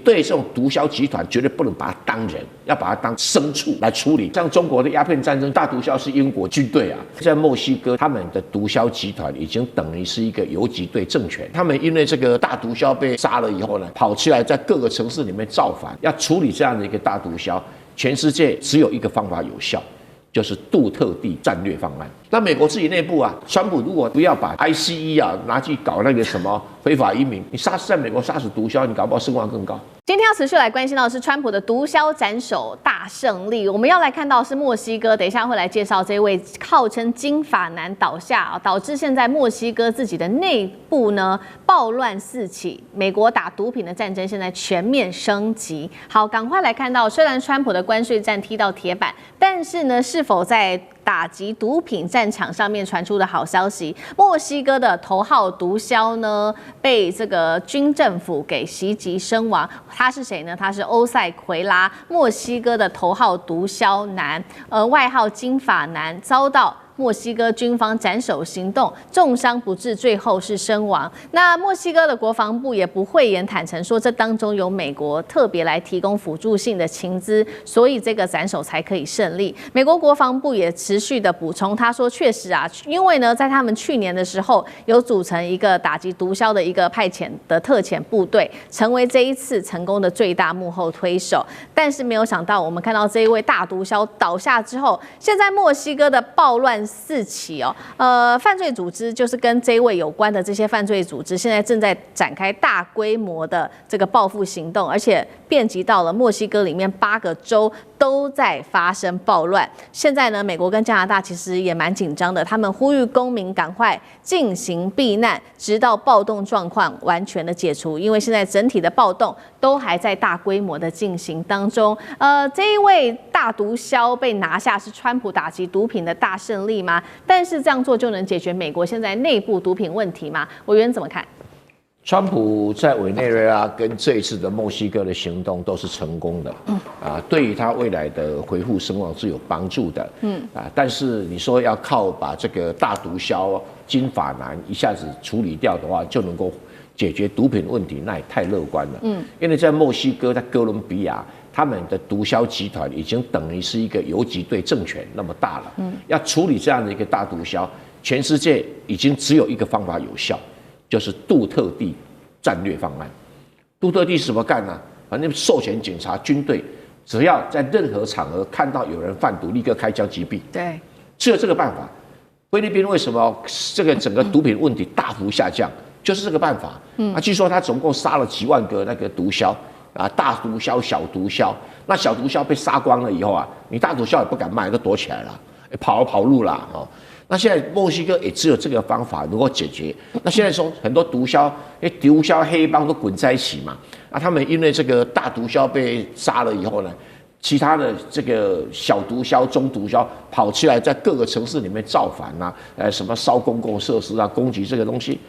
对这种毒枭集团绝对不能把它当人，要把它当牲畜来处理。像中国的鸦片战争，大毒枭是英国军队啊，在墨西哥他们的毒枭集团已经等于是一个游击队政权。他们因为这个大毒枭被杀了以后呢，跑起来在各个城市里面造反，要处理这样的一个大毒枭，全世界只有一个方法有效。就是杜特地战略方案。那美国自己内部啊，川普如果不要把 ICE 啊拿去搞那个什么非法移民，你在美国杀死毒枭，你搞不好声望更高。今天要持续来关心到的是川普的毒枭斩首大胜利。我们要来看到是墨西哥，等一下会来介绍这位号称金发男倒下，导致现在墨西哥自己的内部呢暴乱四起，美国打毒品的战争现在全面升级。好，赶快来看到，虽然川普的关税战踢到铁板，但是呢，是否在打击毒品战场上面传出的好消息？墨西哥的头号毒枭呢，被这个军政府给袭击身亡。他是谁呢？他是欧塞奎拉，墨西哥的头号毒枭男，外号金发男，遭到墨西哥军方斩首行动，重伤不治，最后是身亡。那墨西哥的国防部也不讳言坦诚说，这当中有美国特别来提供辅助性的情资，所以这个斩首才可以胜利。美国国防部也持续的补充，他说确实啊，因为呢，在他们去年的时候有组成一个打击毒枭的一个派遣的特遣部队，成为这一次成功的最大幕后推手。但是没有想到，我们看到这一位大毒枭倒下之后，现在墨西哥的暴乱四起哦，犯罪组织就是跟这一位有关的这些犯罪组织，现在正在展开大规模的这个报复行动，而且遍及到了墨西哥里面8个州都在发生暴乱。现在呢，美国跟加拿大其实也蛮紧张的，他们呼吁公民赶快进行避难，直到暴动状况完全的解除，因为现在整体的暴动都还在大规模的进行当中。这一位大毒枭被拿下是川普打击毒品的大胜利吗？但是这样做就能解决美国现在内部毒品问题吗？委员怎么看？川普在委内瑞拉跟这一次的墨西哥的行动都是成功的，对于他未来的恢复声望是有帮助的，但是你说要靠把这个大毒枭金发男一下子处理掉的话，就能够解决毒品问题，那也太乐观了，因为在墨西哥、在哥伦比亚，他们的毒枭集团已经等于是一个游击队政权那么大了，要处理这样的一个大毒枭，全世界已经只有一个方法有效。就是杜特地战略方案。杜特地是怎么干呢？反正授权警察、军队，只要在任何场合看到有人贩毒，立刻开枪击毙。对，只有这个办法。菲律宾为什么这个整个毒品问题大幅下降？就是这个办法。据说他总共杀了几万个那个毒枭啊，大毒枭、小毒枭。那小毒枭被杀光了以后啊，你大毒枭也不敢卖，都躲起来了，跑路啦哦。那现在墨西哥也只有这个方法能够解决。那现在说很多毒枭，毒枭黑帮都滚在一起嘛。他们因为这个大毒枭被杀了以后呢，其他的这个小毒枭、中毒枭跑起来在各个城市里面造反啊，什么烧公共设施啊，攻击这个东西。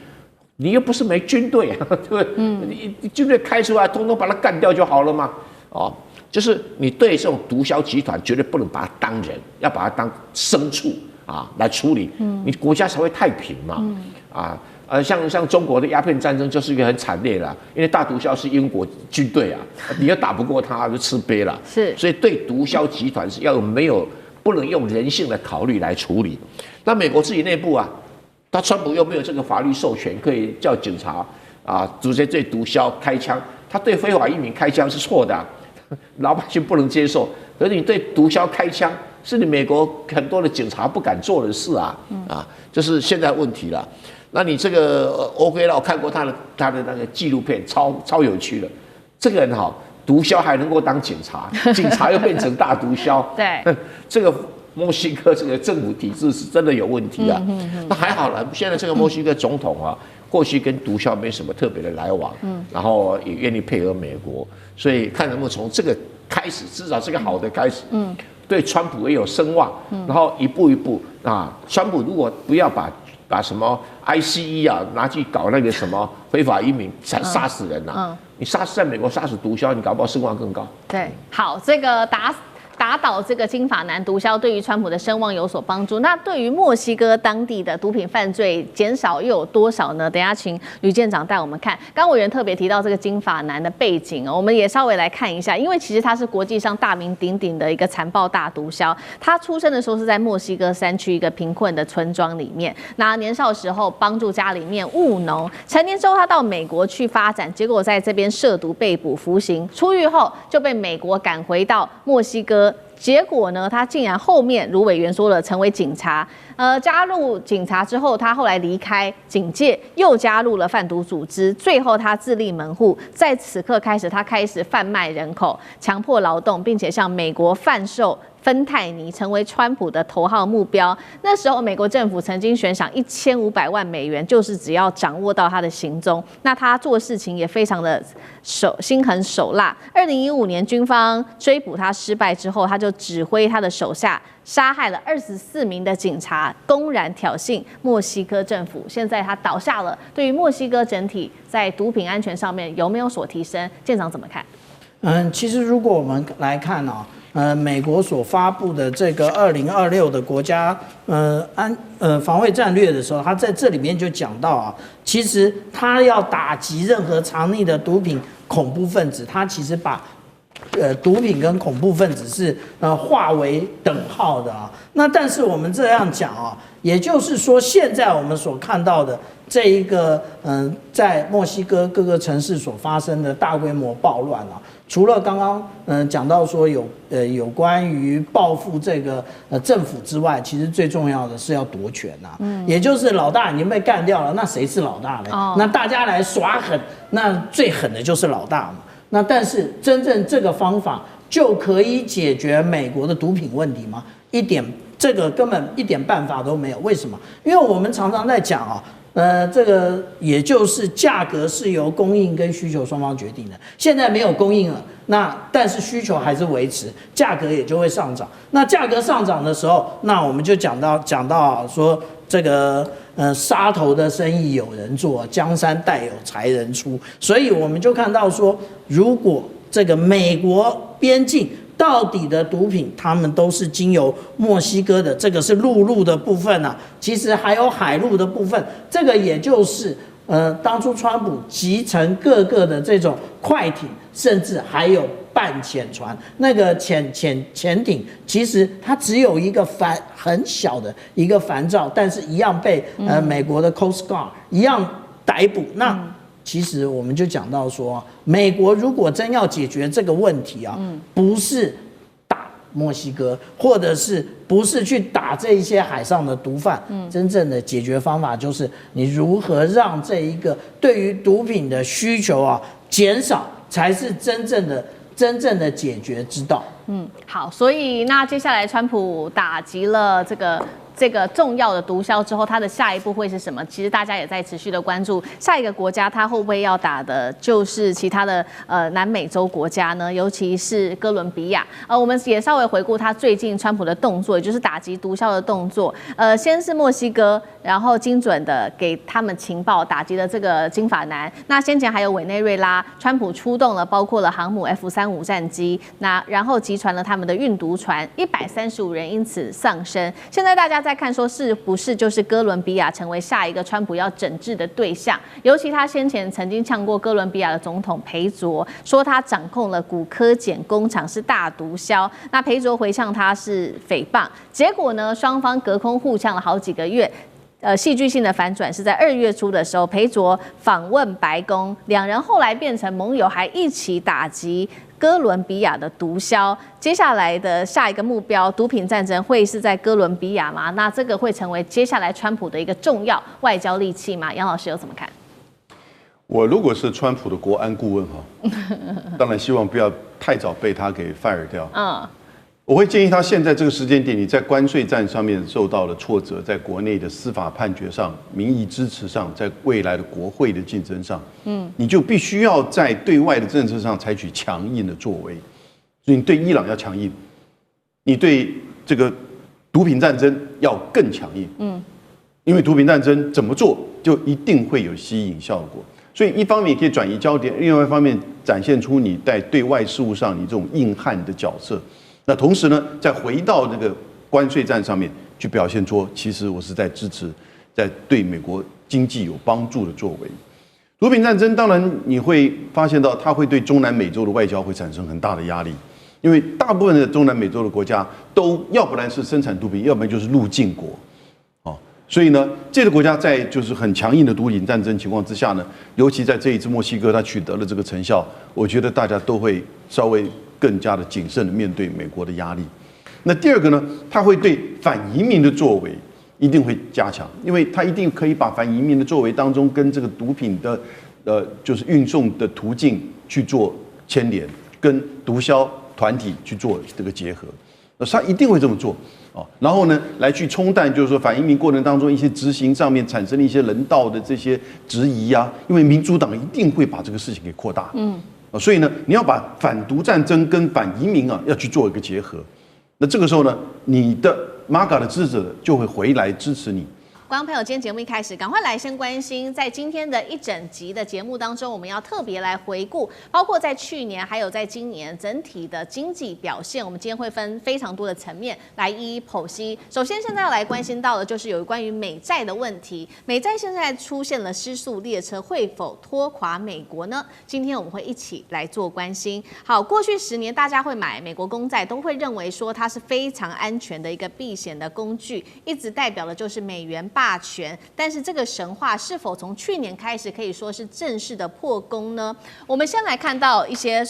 你又不是没军队啊，对不对？你军队开出来，通通把它干掉就好了嘛。哦，就是你对这种毒枭集团绝对不能把它当人，要把它当牲畜。来处理，你国家才会太平嘛。像中国的鸦片战争就是一个很惨烈的，因为大毒枭是英国军队啊，你要打不过他就吃瘪了。是，所以对毒枭集团是要不能用人性的考虑来处理。那美国自己内部啊，他川普又没有这个法律授权可以叫警察直接对毒枭开枪，他对非法移民开枪是错的，老百姓不能接受。可是你对毒枭开枪，是你美国很多的警察不敢做的事啊，这是现在问题了。那你这个 OK 了，我看过他的那个纪录片，超有趣的。这个人毒枭还能够当警察，警察又变成大毒枭，对，这个墨西哥这个政府体制是真的有问题啊。那还好了，现在这个墨西哥总统过去跟毒枭没什么特别的来往，然后也愿意配合美国，所以看能不能从这个开始，至少是个好的开始。对川普也有声望，然后一步一步川普如果不要把什么 ICE 拿去搞那个什么非法移民，杀死人你在美国杀死毒枭，你搞不好声望更高。对，好，这个打倒这个金发男毒枭，对于川普的声望有所帮助。那对于墨西哥当地的毒品犯罪减少又有多少呢？等一下请吕舰长带我们看。刚委员特别提到这个金发男的背景哦，我们也稍微来看一下，因为其实他是国际上大名鼎鼎的一个残暴大毒枭。他出生的时候是在墨西哥山区一个贫困的村庄里面，那年少时候帮助家里面务农，成年之后他到美国去发展，结果在这边涉毒被捕服刑，出狱后就被美国赶回到墨西哥。结果呢，他竟然后面如委员说了，成为警察。加入警察之后，他后来离开警界，又加入了贩毒组织。最后他自立门户，在此刻开始，他开始贩卖人口、强迫劳动，并且向美国贩售芬太尼，成为川普的头号目标。那时候，美国政府曾经悬赏1500万美元，就是只要掌握到他的行踪。那他做事情也非常的心狠手辣。2015年，军方追捕他失败之后，他就指挥他的手下杀害了24名的警察，公然挑衅墨西哥政府。现在他倒下了，对于墨西哥整体在毒品安全上面有没有所提升？舰长怎么看？其实如果我们来看美国所发布的这个2026的国家防卫战略的时候，他在这里面就讲到其实他要打击任何藏匿的毒品恐怖分子，他其实把毒品跟恐怖分子是划为等号的那但是我们这样讲也就是说，现在我们所看到的这一个在墨西哥各个城市所发生的大规模暴乱除了刚刚讲到说有关于报复这个政府之外，其实最重要的是要夺权也就是老大已经被干掉了，那谁是老大呢？那大家来耍狠，那最狠的就是老大嘛。那但是真正这个方法就可以解决美国的毒品问题吗？这个根本一点办法都没有。为什么？因为我们常常在讲这个也就是价格是由供应跟需求双方决定的。现在没有供应了，但是需求还是维持，价格也就会上涨。那价格上涨的时候，那我们就讲到说这个杀头的生意有人做，江山代有才人出。所以我们就看到说，如果这个美国边境到底的毒品，他们都是经由墨西哥的，这个是陆路的部分其实还有海路的部分，这个也就是当初川普集成各个的这种快艇，甚至还有半潜船，那个潜艇其实它只有一个很小的一个帆罩，但是一样被美国的 Coast Guard 一样逮捕。那其实我们就讲到说，美国如果真要解决这个问题不是打墨西哥，或者是不是去打这一些海上的毒贩，真正的解决方法就是你如何让这一个对于毒品的需求减少，才是真正的解决之道。好，所以那接下来川普打击了这个重要的毒枭之后，他的下一步会是什么？其实大家也在持续的关注下一个国家，他会不会要打的就是其他的南美洲国家呢？尤其是哥伦比亚。我们也稍微回顾他最近川普的动作，也就是打击毒枭的动作。先是墨西哥，然后精准的给他们情报，打击了这个金发男。那先前还有委内瑞拉，川普出动了包括了航母 F-35战机，然后击船了他们的运毒船，135人因此丧生。现在大家在看说是不是就是哥伦比亚成为下一个川普要整治的对象？尤其他先前曾经呛过哥伦比亚的总统裴佐，说他掌控了古柯碱工厂是大毒枭。那裴佐回呛他是诽谤，结果呢，双方隔空互呛了好几个月。戏剧性的反转是在2月初的时候，裴佐访问白宫，两人后来变成盟友，还一起打击哥伦比亚的毒枭。接下来的下一个目标，毒品战争会是在哥伦比亚吗？那这个会成为接下来川普的一个重要外交利器吗？杨老师有怎么看？我如果是川普的国安顾问当然希望不要太早被他给 fire 掉。我会建议他现在这个时间点，你在关税战上面受到了挫折，在国内的司法判决上、民意支持上，在未来的国会的竞争上，你就必须要在对外的政策上采取强硬的作为。所以你对伊朗要强硬，你对这个毒品战争要更强硬。因为毒品战争怎么做，就一定会有吸引效果。所以一方面可以转移焦点，另外一方面展现出你在对外事务上你这种硬汉的角色。那同时呢，再回到这个关税战上面去表现出，其实我是在支持，在对美国经济有帮助的作为。毒品战争当然你会发现到，它会对中南美洲的外交会产生很大的压力，因为大部分的中南美洲的国家都要不然是生产毒品，要不然就是入境国。所以呢，这个国家在就是很强硬的毒品战争情况之下呢，尤其在这一次墨西哥它取得了这个成效，我觉得大家都会稍微更加的谨慎的面对美国的压力。那第二个呢，它会对反移民的作为一定会加强，因为它一定可以把反移民的作为当中跟这个毒品的就是运送的途径去做牵连，跟毒枭团体去做这个结合，他一定会这么做。然后呢，来去冲淡，就是说反移民过程当中一些执行上面产生了一些人道的这些质疑啊，因为民主党一定会把这个事情给扩大，所以呢，你要把反毒战争跟反移民要去做一个结合，那这个时候呢，你的 MAGA 的支持者就会回来支持你。观众朋友，今天节目一开始，赶快来先关心，在今天的一整集的节目当中，我们要特别来回顾，包括在去年还有在今年整体的经济表现。我们今天会分非常多的层面来一一剖析。首先，现在要来关心到的就是有关于美债的问题。美债现在出现了失速列车，会否拖垮美国呢？今天我们会一起来做关心。好，过去10年大家会买美国公债，都会认为说它是非常安全的一个避险的工具，一直代表的就是美元霸权，但是这个神话是否从去年开始可以说是正式的破功呢？我们先来看到一些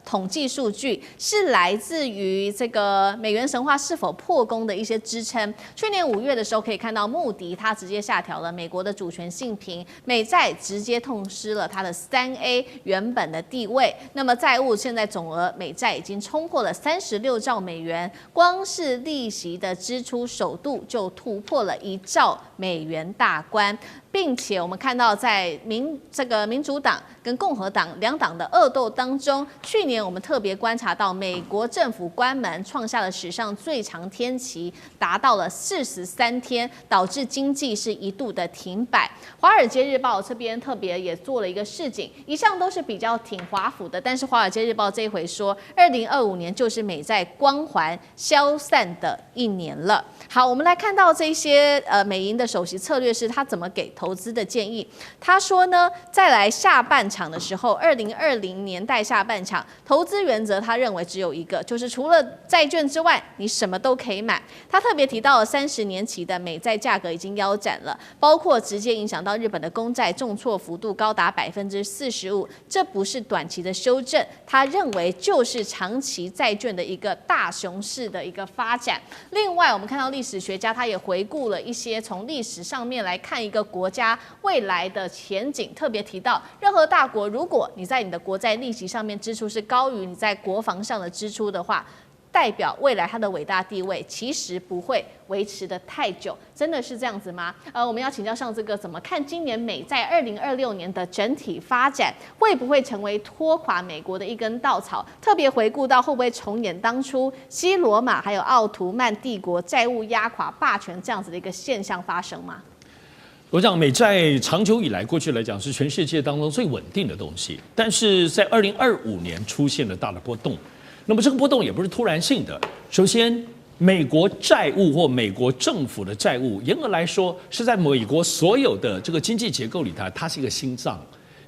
统计数据，是来自于这个美元神话是否破功的一些支撑。去年5月的时候，可以看到穆迪它直接下调了美国的主权信评，美债直接痛失了它的3A 原本的地位。那么债务现在总额美债已经冲破了36兆美元，光是利息的支出首度就突破了1兆美元大关，并且我们看到在民主党跟共和党两党的恶斗当中，去年我们特别观察到美国政府关门创下了史上最长天期，达到了43天，导致经济是一度的停摆。华尔街日报这边特别也做了一个示警，一向都是比较挺华府的，但是华尔街日报这一回说，2025年就是美债光环消散的一年了。好，我们来看到这些美银的首席策略师他怎么给投资的建议。他说呢，再来下半场的时候，2020年代下半场投资原则他认为只有一个，就是除了债券之外，你什么都可以买。他特别提到了30年期的美债价格已经腰斩了，包括直接影响到日本的公债重挫幅度高达45%，这不是短期的修正，他认为就是长期债券的一个大熊市的一个发展。另外，我们看到历史学家他也回顾了一些从历史上面来看一个国家未来的前景，特别提到任何大国，如果你在你的国债利息上面支出是高于你在国防上的支出的话，代表未来它的伟大地位其实不会维持的太久，真的是这样子吗？我们要请教上这个怎么看今年美债2026年的整体发展，会不会成为拖垮美国的一根稻草？特别回顾到会不会重演当初西罗马还有奥图曼帝国债务压垮霸权这样子的一个现象发生吗？我讲美债长久以来，过去来讲是全世界当中最稳定的东西，但是在2025年出现了大的波动。那么这个波动也不是突然性的。首先，美国债务或美国政府的债务，严格来说是在美国所有的这个经济结构里头，它是一个心脏。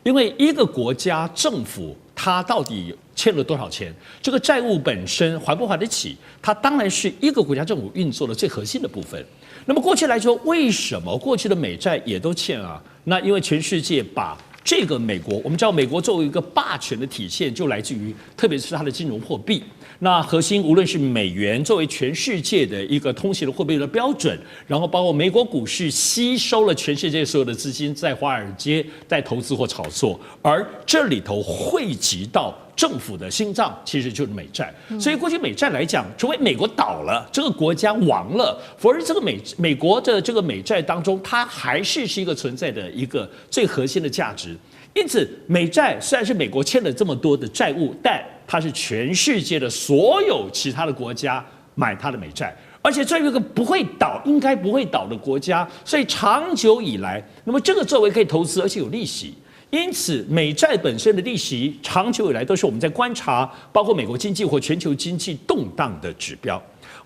因为一个国家政府它到底欠了多少钱，这个债务本身还不还得起，它当然是一个国家政府运作的最核心的部分。那么过去来说，为什么过去的美债也都欠啊？那因为全世界把这个美国，我们知道美国作为一个霸权的体现，就来自于特别是它的金融货币。那核心无论是美元作为全世界的一个通行的货币的标准，然后包括美国股市吸收了全世界所有的资金在华尔街在投资或炒作，而这里头汇集到政府的心脏其实就是美债。所以过去美债来讲，除非美国倒了，这个国家亡了，否则这个美国的这个美债当中，它还是一个存在的一个最核心的价值。因此，美债虽然是美国欠了这么多的债务，但它是全世界的所有其他的国家买它的美债，而且这一个不会倒、应该不会倒的国家，所以长久以来，那么这个作为可以投资，而且有利息。因此，美债本身的利息长久以来都是我们在观察，包括美国经济或全球经济动荡的指标。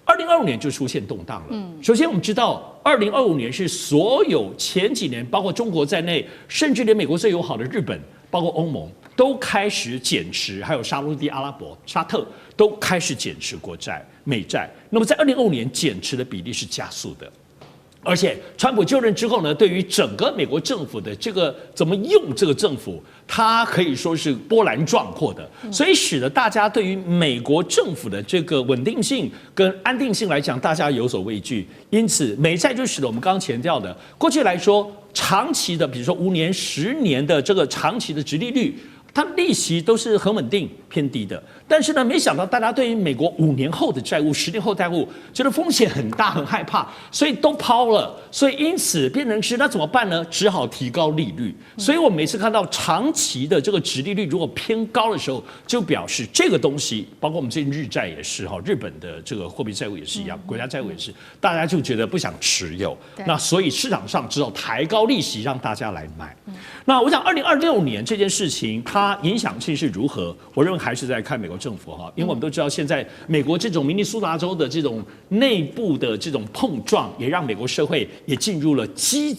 2025年就出现动荡了。首先我们知道，2025年是所有前几年，包括中国在内，甚至连美国最友好的日本，包括欧盟，都开始减持，还有沙特阿拉伯、沙特都开始减持国债、美债。那么在2025年减持的比例是加速的。而且，川普就任之后呢，对于整个美国政府的这个怎么用这个政府，它可以说是波澜壮阔的，所以使得大家对于美国政府的这个稳定性跟安定性来讲，大家有所畏惧。因此，美债就使得我们刚刚强调的，过去来说，长期的，比如说5年、10年的这个长期的殖利率，它利息都是很稳定、偏低的。但是呢，没想到大家对于美国5年后的债务、10年后债务，觉得风险很大、很害怕，所以都抛了。所以因此变成是那怎么办呢？只好提高利率。所以我每次看到长期的这个殖利率如果偏高的时候，就表示这个东西，包括我们最近日债也是哈，日本的这个货币债务也是一样，国家债务也是，大家就觉得不想持有。那所以市场上只好抬高利息让大家来买。那我想2026年这件事情，它影响性是如何？我认为还是在看美国政府哈，因为我们都知道现在美国这种明尼苏达州的这种内部的这种碰撞，也让美国社会也进入了逼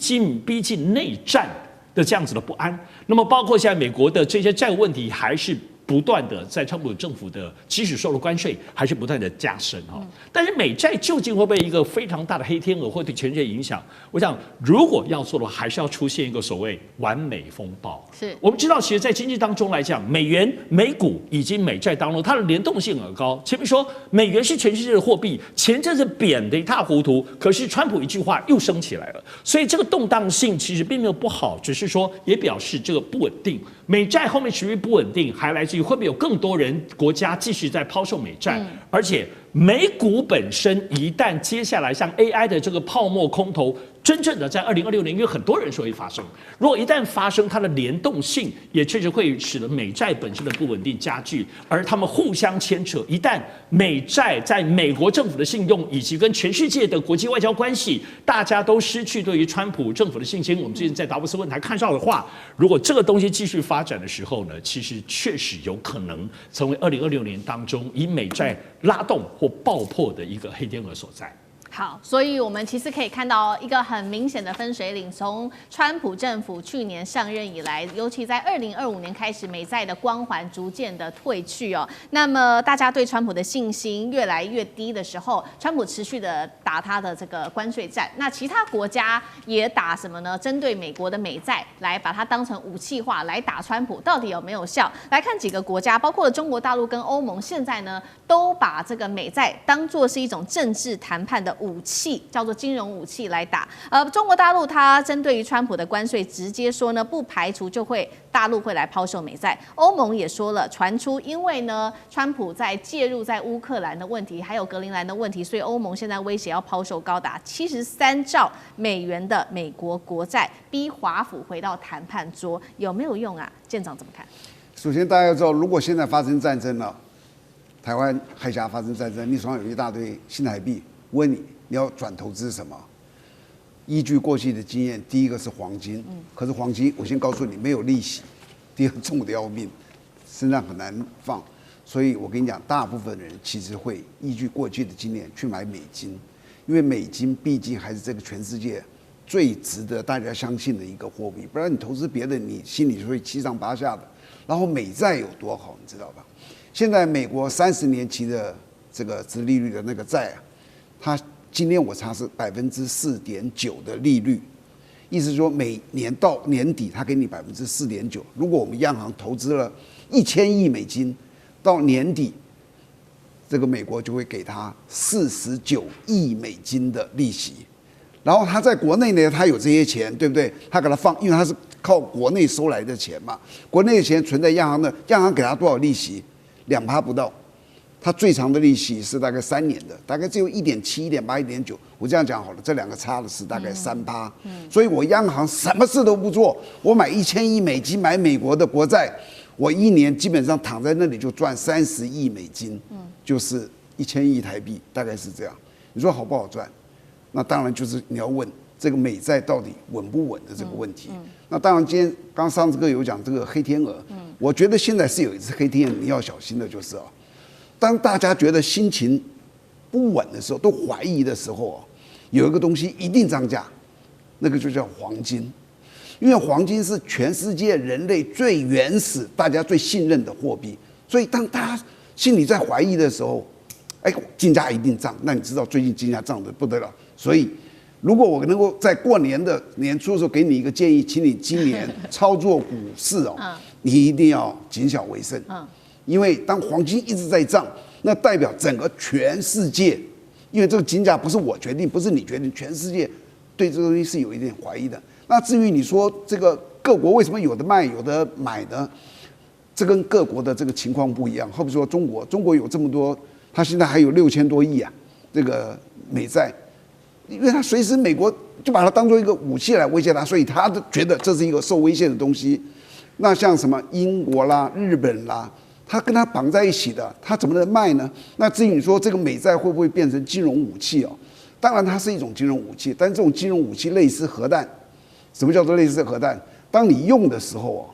近内战的这样子的不安。那么包括现在美国的这些债务问题，还是不断的在川普政府的即使受了关税，还是不断的加深哈。但是美债究竟会不会一个非常大的黑天鹅，会对全世界影响？我想，如果要做的话，还是要出现一个所谓完美风暴。是我们知道，其实，在经济当中来讲，美元、美股以及美债当中，它的联动性很高。前面说美元是全世界的货币，前阵子贬得一塌糊涂，可是川普一句话又升起来了，所以这个动荡性其实并没有不好，只是说也表示这个不稳定。美债后面持续不稳定，还来自于会不会有更多国家继续在抛售美债，而且美股本身一旦接下来像 AI 的这个泡沫空头，真正的在2026年，因为很多人说会发生，如果一旦发生，它的联动性也确实会使得美债本身的不稳定加剧，而他们互相牵扯。一旦美债在美国政府的信用以及跟全世界的国际外交关系，大家都失去对于川普政府的信心。我们最近在达沃斯论坛看到的话，如果这个东西继续发展的时候呢，其实确实有可能成为2026年当中以美债拉动或爆破的一个黑天鹅所在。好，所以我们其实可以看到一个很明显的分水岭，从川普政府去年上任以来，尤其在2025年开始，美债的光环逐渐的褪去哦。那么大家对川普的信心越来越低的时候，川普持续的打他的这个关税战，那其他国家也打什么呢？针对美国的美债来把它当成武器化来打川普，到底有没有效？来看几个国家，包括了中国大陆跟欧盟，现在呢都把这个美债当作是一种政治谈判的武器，叫做金融武器来打。中国大陆它针对于川普的关税，直接说呢，不排除大陆会来抛售美债。欧盟也说了，传出因为呢，川普在介入在乌克兰的问题，还有格陵兰的问题，所以欧盟现在威胁要抛售高达73兆美元的美国国债，逼华府回到谈判桌，有没有用啊？舰长怎么看？首先，大家要知道，如果现在发生战争了，台湾海峡发生战争，你手上有一大堆新台币，问你要转投资什么？依据过去的经验，第一个是黄金，可是黄金我先告诉你没有利息，第二重的要命，身上很难放，所以我跟你讲，大部分人其实会依据过去的经验去买美金，因为美金毕竟还是这个全世界最值得大家相信的一个货币，不然你投资别的，你心里就会七上八下的。然后美债有多好，你知道吧？现在美国30年期的这个殖利率的那个债啊，它今天我查是4.9%的利率，意思说每年到年底它给你4.9%。如果我们央行投资了1000亿美金，到年底这个美国就会给他49亿美金的利息。然后他在国内呢，他有这些钱，对不对？他给他放，因为他是靠国内收来的钱嘛，国内的钱存在央行的，央行给他多少利息？2%不到。他最长的利息是大概3年的，大概只有1.7、1.8、1.9。我这样讲好了，这两个差的是大概3%。所以我央行什么事都不做，我买1000亿美金买美国的国债，我一年基本上躺在那里就赚30亿美金，就是1000亿台币，大概是这样。你说好不好赚？那当然就是你要问这个美债到底稳不稳的这个问题。那当然，今天刚上次哥有讲这个黑天鹅，我觉得现在是有一只黑天鹅，你要小心的就是当大家觉得心情不稳的时候，都怀疑的时候有一个东西一定涨价，那个就叫黄金。因为黄金是全世界人类最原始、大家最信任的货币，所以当大家心里在怀疑的时候，金价一定涨。那你知道最近金价涨得不得了，所以如果我能够在过年的年初的时候给你一个建议，请你今年操作股市你一定要谨小为慎。因为当黄金一直在涨，那代表整个全世界，因为这个金价不是我决定，不是你决定，全世界对这个东西是有一点怀疑的。那至于你说这个各国为什么有的卖有的买呢？这跟各国的这个情况不一样。好比说中国有这么多，它现在还有6000多亿这个美债，因为它随时美国就把它当做一个武器来威胁它，所以他觉得这是一个受威胁的东西。那像什么英国啦、日本啦，它跟它绑在一起的，它怎么能卖呢？那至于你说这个美债会不会变成金融武器当然它是一种金融武器，但这种金融武器类似核弹。什么叫做类似核弹？当你用的时候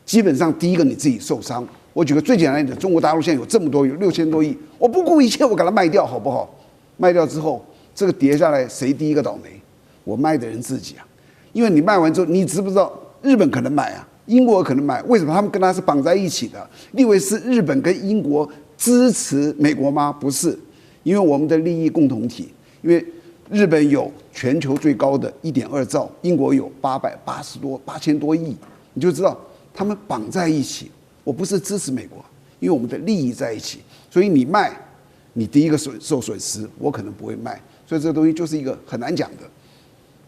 基本上第一个你自己受伤。我举个最简单的，中国大陆现在有这么多，有6000多亿，我不顾一切我给它卖掉，好不好？卖掉之后，这个跌下来谁第一个倒霉？我卖的人自己因为你卖完之后，你知不知道日本可能买英国可能买？为什么他们跟它是绑在一起的？你以为是日本跟英国支持美国吗？不是，因为我们的利益共同体，因为日本有全球最高的1.2兆，英国有8000多亿，你就知道他们绑在一起。我不是支持美国，因为我们的利益在一起，所以你卖，你第一个受损失，我可能不会卖，所以这个东西就是一个很难讲的。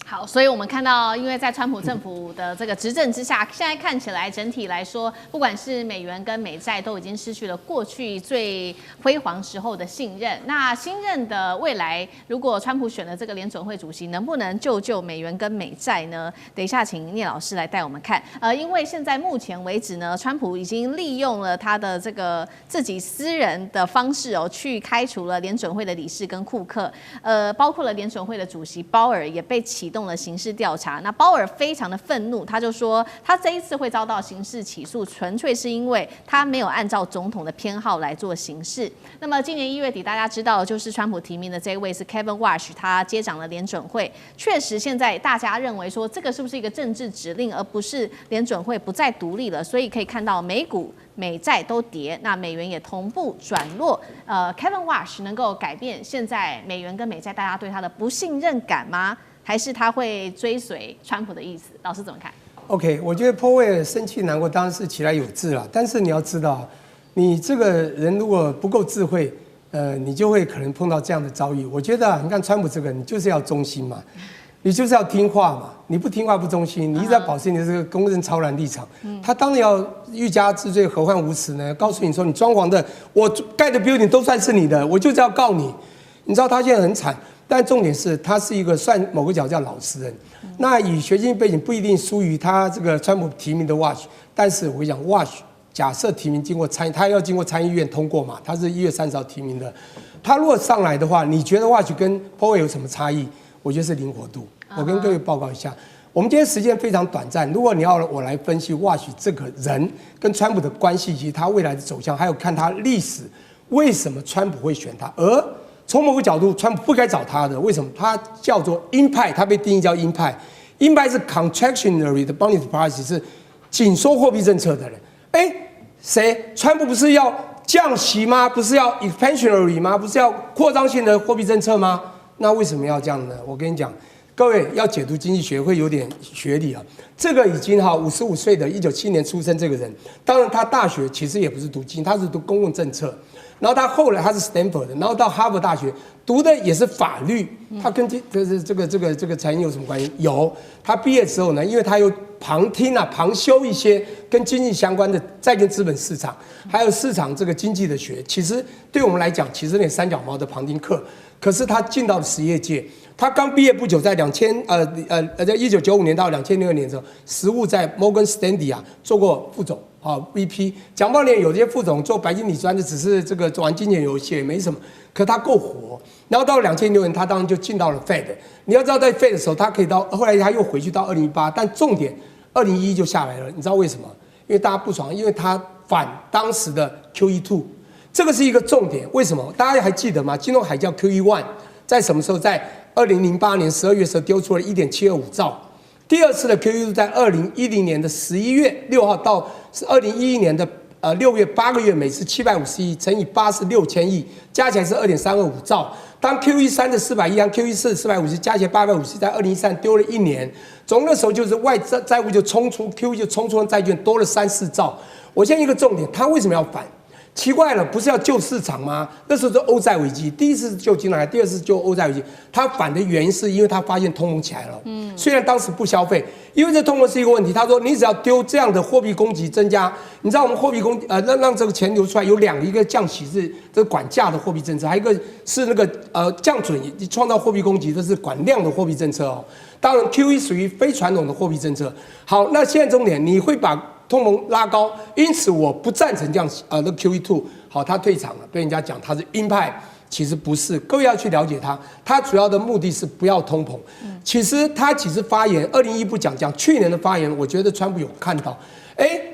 好，所以我们看到，因为在川普政府的这个执政之下，现在看起来整体来说，不管是美元跟美债都已经失去了过去最辉煌时候的信任。那新任的未来，如果川普选了这个联准会主席，能不能救美元跟美债呢？等一下，请聂老师来带我们看。因为现在目前为止呢，川普已经利用了他的这个自己私人的方式去开除了联准会的理事跟库克，包括了联准会的主席鲍尔也被启动了刑事调查。那鲍尔非常的愤怒，他就说他这一次会遭到刑事起诉，纯粹是因为他没有按照总统的偏好来做刑事。那么今年1月底，大家知道就是川普提名的这一位是 Kevin Warsh， 他接掌了联准会。确实，现在大家认为说这个是不是一个政治指令，而不是联准会不再独立了？所以可以看到美股、美债都跌，那美元也同步转弱。Kevin Warsh 能够改变现在美元跟美债大家对他的不信任感吗？还是他会追随川普的意思？老师怎么看 ？OK， 我觉得波威尔生气难过当然是其来有自了，但是你要知道，你这个人如果不够智慧，你就会可能碰到这样的遭遇。我觉得你看川普这个人，你就是要忠心嘛，你就是要听话嘛，你不听话不忠心，你一直在保持你的这个公正超然立场。他当然要欲加之罪，何患无辞呢？告诉你说，你装潢的，我盖的 building 都算是你的，我就是要告你。你知道他现在很惨。但重点是，他是一个算某个角叫老实人，那以学经背景不一定输于他这个川普提名的 Warsh， 但是我跟你讲 ，Warsh 假设提名经过他要经过参议院通过嘛，他是1月30号提名的，他如果上来的话，你觉得 Warsh 跟 Powell 有什么差异？我觉得是灵活度。我跟各位报告一下，我们今天时间非常短暂，如果你要我来分析 Warsh 这个人跟川普的关系以及他未来的走向，还有看他历史为什么川普会选他，而从某个角度，川普不该找他的，为什么？他叫做鹰派，他被定义叫鹰派。鹰派是 contractionary 的 monetary policy， 是紧缩货币政策的人。谁？川普不是要降息吗？不是要 expansionary 吗？不是要扩张性的货币政策吗？那为什么要这样呢？我跟你讲，各位要解读经济学会有点学理啊。这个已经55岁的1970年出生这个人，当然他大学其实也不是读经济，他是读公共政策。然后他后来他是 Stanford 的，然后到哈佛大学读的也是法律，他跟这个财经有什么关系？有，他毕业之后呢，因为他有旁修一些跟经济相关的债券资本市场，还有市场这个经济的学。其实对我们来讲，其实那三脚猫的旁听课，可是他进到了实业界。他刚毕业不久，在1995年到2006年的时候，实务在 Morgan Stanley 做过副总好 VP， 讲半天有些副总做白金理专的只是这个玩金钱游戏也没什么，可他够活。然后到了2006年，他当然就进到了 Fed。你要知道，在 Fed 的时候，他可以到后来他又回去到2018，但重点2011就下来了。你知道为什么？因为大家不爽，因为他反当时的 QE2， 这个是一个重点。为什么？大家还记得吗？金融海啸 QE1 在什么时候？在2008年12月时候丢出了1.725兆。第二次的 QE2 在2010年的11月6号到2011年的6月8个月，每次750亿乘以8是6000亿，加起来是2.325兆。当 QE3 的400亿和 QE4 的450加起来850，在2013丢了1年，总那时候就是外债务就冲出 QE 就冲出了债券多了3-4兆。我现在一个重点，他为什么要反？奇怪了，不是要救市场吗？那时候是欧债危机，第一次是救金融海，第二次救欧债危机。他反的原因是因为他发现通膨起来了。虽然当时不消费，因为这通膨是一个问题。他说你只要丢这样的货币供给增加，你知道我们货币让这个钱流出来有2个，一个降息是这个管价的货币政策，还有一个是那个降准创造货币供给，这是管量的货币政策哦。当然 QE 属于非传统的货币政策。好，那现在重点你会把通膨拉高，因此我不赞成这样那 QE2。好，他退场了，被人家讲他是鹰派，其实不是。各位要去了解他主要的目的是不要通膨。其实他发言2011不讲去年的发言，我觉得川普有看到。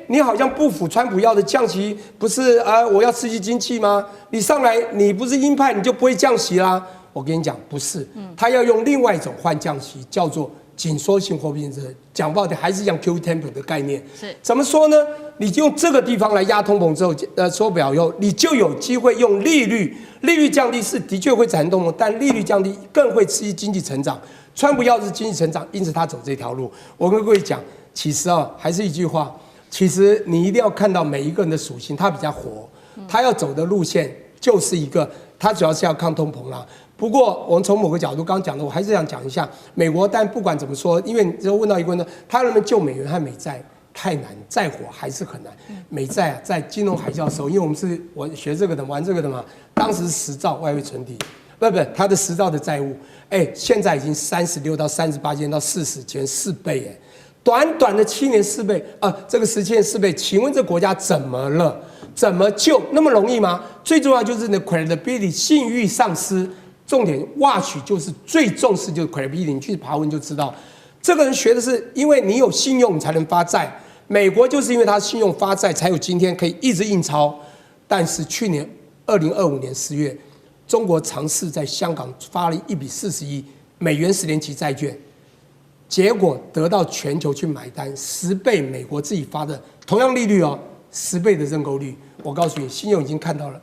你好像不服川普要的降息，不是我要刺激经济吗？你上来你不是鹰派，你就不会降息啦。我跟你讲，不是，他要用另外一种换降息，叫做紧缩性货币政策。讲不好听，还是像 QE temper 的概念。是怎么说呢？你用这个地方来压通膨之后，缩表以后，你就有机会用利率降低，是的确会产生通膨，但利率降低更会刺激经济成长。川普要的是经济成长，因此他走这条路。我跟各位讲，其实还是一句话，其实你一定要看到每一个人的属性，他比较活，他要走的路线就是一个，他主要是要抗通膨啦。不过，我们从某个角度，刚刚讲的，我还是想讲一下美国。但不管怎么说，因为你只问到一个问题，他能不能救美元和美债太难，再火还是很难。美债在金融海啸的时候，因为我学这个的，玩这个的嘛，当时10兆外汇存底，不，他的10兆的债务，现在已经36到38，现在到40，前4倍，短短的7年4倍，这个17年4倍，请问这国家怎么了？怎么救？那么容易吗？最重要就是你的 credibility 信誉丧失。重点 watch 就是最重视就是 credibility， 你去爬文就知道，这个人学的是因为你有信用你才能发债，美国就是因为他信用发债才有今天可以一直印钞。但是去年2025年10月，中国尝试在香港发了1笔40亿美元10年期债券，结果得到全球去买单，10倍美国自己发的同样利率10倍的认购率。我告诉你，信用已经看到了。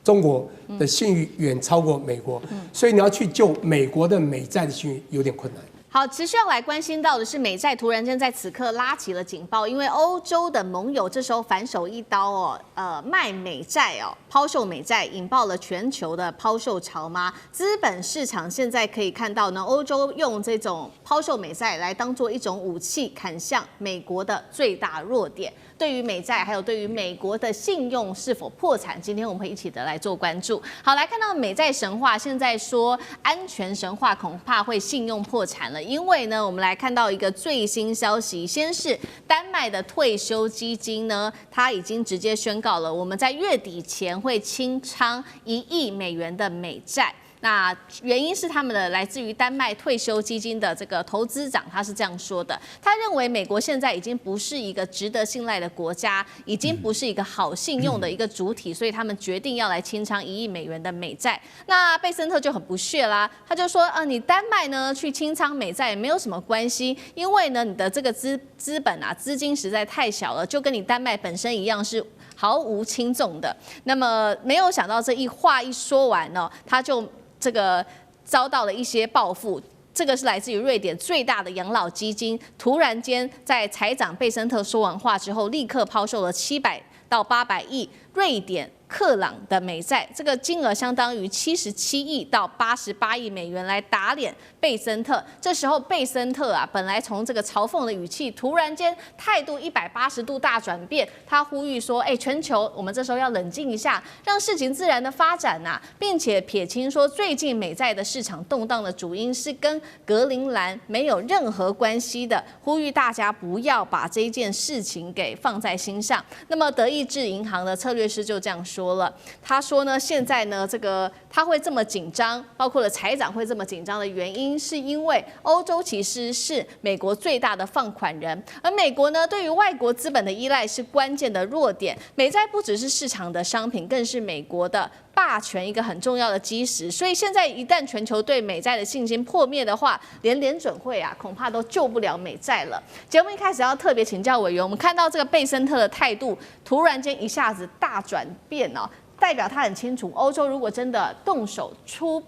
中国的信誉远超过美国，所以你要去救美国的美债的信誉有点困难。好，持续要来关心到的是美债突然间在此刻拉起了警报，因为欧洲的盟友这时候反手一刀卖美债抛售美债，引爆了全球的抛售潮吗？资本市场现在可以看到呢，欧洲用这种抛售美债来当做一种武器，砍向美国的最大弱点。对于美债，还有对于美国的信用是否破产，今天我们会一起的来做关注。好，来看到美债神话，现在说安全神话恐怕会信用破产了，因为呢，我们来看到一个最新消息，先是丹麦的退休基金呢，它已经直接宣告了，我们在月底前会清仓1亿美元的美债。那原因是他们的来自于丹麦退休基金的这个投资长，他是这样说的：他认为美国现在已经不是一个值得信赖的国家，已经不是一个好信用的一个主体，所以他们决定要来清仓1亿美元的美债。那贝森特就很不屑啦，他就说：你丹麦呢去清仓美债也没有什么关系，因为呢你的这个资本资金实在太小了，就跟你丹麦本身一样是毫无轻重的。那么没有想到这一话一说完呢，他就这个遭到了一些报复。这个是来自于瑞典最大的养老基金，突然间在财长贝森特说完话之后，立刻抛售了700到800亿瑞典克朗的美债，这个金额相当于77亿到88亿美元来打脸贝森特。这时候贝森特啊，本来从这个嘲讽的语气，突然间态度180度大转变，他呼吁说：“全球我们这时候要冷静一下，让事情自然的发展呐、并且撇清说最近美债的市场动荡的主因是跟格陵兰没有任何关系的，呼吁大家不要把这件事情给放在心上。”那么德意志银行的策略师就这样说了，他说呢，现在呢，这个他会这么紧张，包括了财长会这么紧张的原因，是因为欧洲其实是美国最大的放款人，而美国呢，对于外国资本的依赖是关键的弱点。美债不只是市场的商品，更是美国的霸权一个很重要的基石。所以现在一旦全球对美债的信心破灭的话，连联准会啊，恐怕都救不了美债了。节目一开始要特别请教委员，我们看到这个贝森特的态度突然间一下子大转变哦，代表他很清楚，欧洲如果真的动手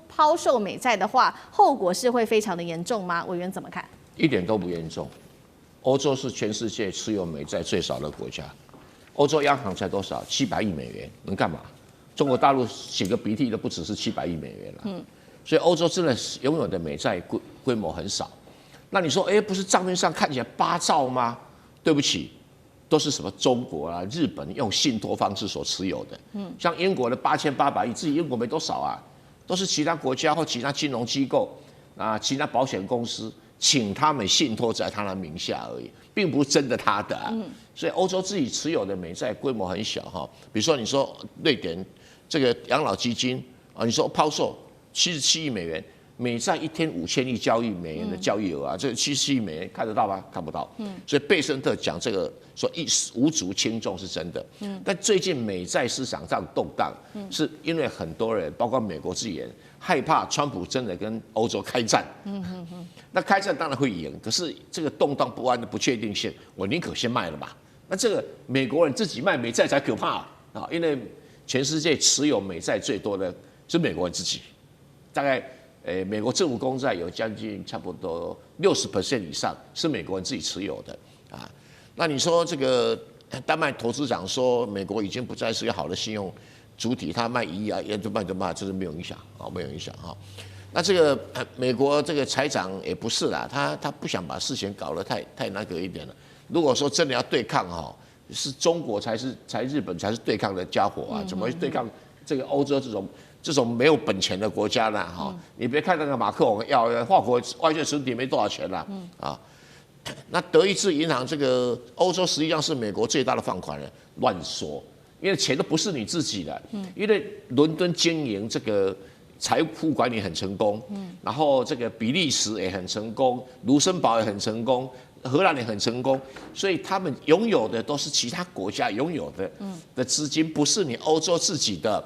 抛售美债的话，后果是会非常的严重吗？委员怎么看？一点都不严重。欧洲是全世界持有美债最少的国家，欧洲央行才多少？700亿美元，能干嘛？中国大陆擤个鼻涕都不只是700亿美元了。所以欧洲真的拥有的美债规模很少。那你说，不是账面上看起来8兆吗？对不起，都是什么中国啊、日本用信托方式所持有的。像英国的8800亿，自己英国没多少啊，都是其他国家或其他金融机构啊、其他保险公司请他们信托在他的名下而已，并不是真的他的啊。所以欧洲自己持有的美债规模很小哈。比如说你说瑞典这个养老基金啊，你说抛售77亿美元。美债一天5000亿美元的交易额啊，这77亿美元看得到吗？看不到。所以贝森特讲这个说无足轻重是真的。但最近美债市场上动荡，是因为很多人，包括美国自己人，害怕川普真的跟欧洲开战。那开战当然会赢，可是这个动荡不安的不确定性，我宁可先卖了吧。那这个美国人自己卖美债才可怕啊，因为全世界持有美债最多的是美国人自己，大概。美国政府公债有将近差不多60% 以上是美国人自己持有的啊。那你说这个丹麦投资长说美国已经不再是个好的信用主体，他卖1亿啊，就卖，这是没有影响啊，没有影响啊。那这个美国这个财长也不是啦，他不想把事情搞得太那个一点了。如果说真的要对抗哈，是中国才日本才是对抗的家伙啊，怎么会对抗这个欧洲这种没有本钱的国家呢？哈，你别看那个马克龙要法国外汇存底没多少钱啦，啊，那德意志银行这个欧洲实际上是美国最大的放款人，乱说，因为钱都不是你自己的，因为伦敦经营这个财富管理很成功，然后这个比利时也很成功，卢森堡也很成功，荷兰也很成功，所以他们拥有的都是其他国家拥有的资金，不是你欧洲自己的。